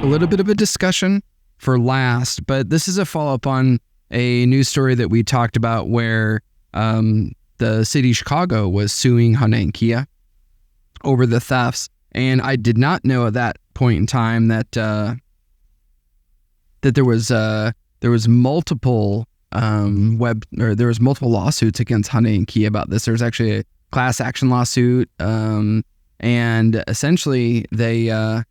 a little bit of a discussion for last, but this is a follow-up on a news story that we talked about where the city of Chicago was suing Hyundai and Kia over the thefts. And I did not know at that point in time that there was multiple there was multiple lawsuits against Hyundai and Kia about this. There's actually a class action lawsuit, and essentially they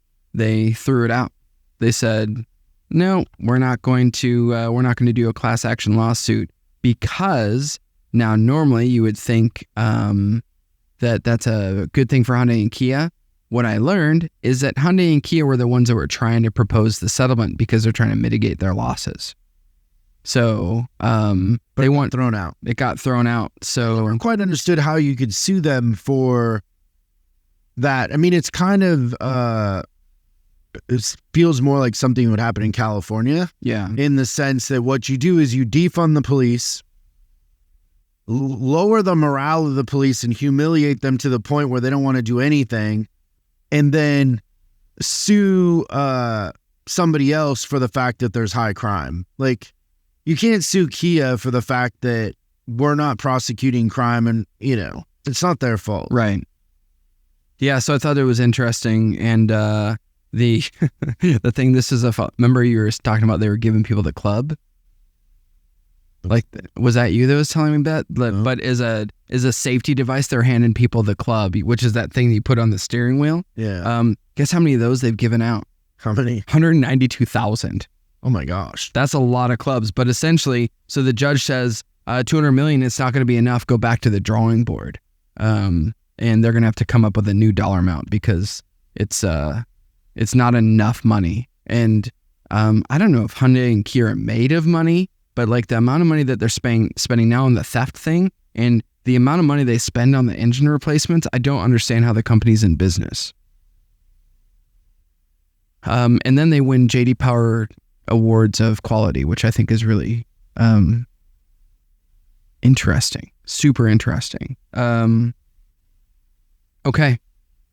threw it out. They said, no, we're not going to do a class action lawsuit because now normally you would think that that's a good thing for Hyundai and Kia. What I learned is that Hyundai and Kia were the ones that were trying to propose the settlement because they're trying to mitigate their losses. So they weren't thrown out. It got thrown out. So I never quite understood how you could sue them for that. I mean, it's kind of it feels more like something would happen in California. Yeah. In the sense that what you do is you defund the police, lower the morale of the police and humiliate them to the point where they don't want to do anything, and then sue somebody else for the fact that there's high crime. Like, you can't sue Kia for the fact that we're not prosecuting crime, and, you know, it's not their fault. Right. Yeah, so I thought it was interesting, and the thing, this is remember you were talking about they were giving people the club? Like, was that you that was telling me that? No. But as a safety device, they're handing people the club, which is that thing that you put on the steering wheel. Yeah. Guess how many of those they've given out? How many? 192,000. Oh my gosh. That's a lot of clubs. But essentially, so the judge says, $200 million, it's not going to be enough. Go back to the drawing board. And they're going to have to come up with a new dollar amount because it's not enough money. And I don't know if Hyundai and Kia are made of money, but like the amount of money that they're spending now on the theft thing and the amount of money they spend on the engine replacements, I don't understand how the company's in business. And then they win J.D. Power awards of quality, which I think is really interesting, super interesting. Okay.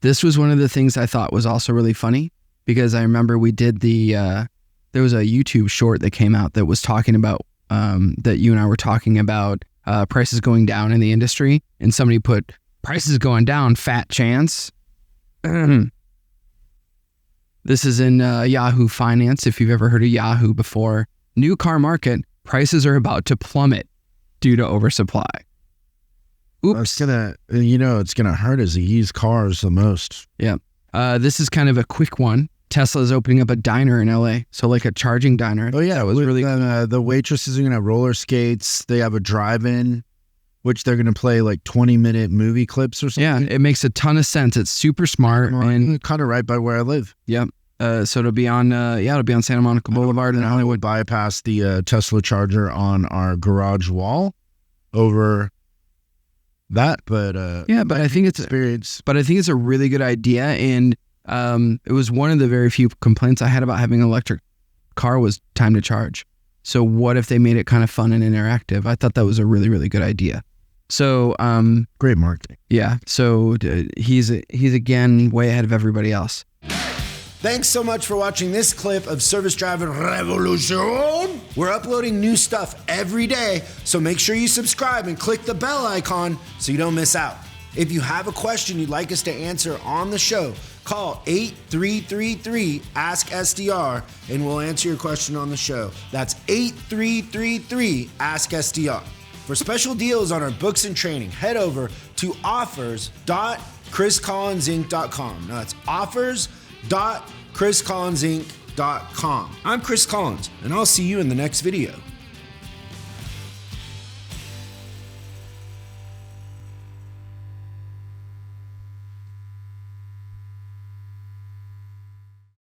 This was one of the things I thought was also really funny because I remember we did there was a YouTube short that came out that was talking about, that you and I were talking about prices going down in the industry, and somebody put prices going down, fat chance. This is in Yahoo Finance. If you've ever heard of Yahoo before, new car market, prices are about to plummet due to oversupply. Oops. It's gonna hurt as he used cars the most. Yeah. This is kind of a quick one. Tesla is opening up a diner in LA. So like a charging diner. Oh yeah. It was really the waitresses are going to have roller skates. They have a drive-in, which they're going to play like 20-minute movie clips or something. Yeah. It makes a ton of sense. It's super smart. And kind of right by where I live. Yep. So it'll be on Santa Monica Boulevard in Hollywood. Would bypass the Tesla charger on our garage wall over that, but but I think it's experience. But I think it's a really good idea, and it was one of the very few complaints I had about having an electric car was time to charge. So what if they made it kind of fun and interactive? I thought that was a really, really good idea. So great marketing. Yeah. So he's again way ahead of everybody else. Thanks so much for watching this clip of Service Driving Revolution. We're uploading new stuff every day, so make sure you subscribe and click the bell icon so you don't miss out. If you have a question you'd like us to answer on the show, call 8333-ASK-SDR and we'll answer your question on the show. That's 8333-ASK-SDR. For special deals on our books and training, head over to offers.chriscollinsinc.com. Now that's offers.chriscollinsinc.com. I'm Chris Collins, and I'll see you in the next video.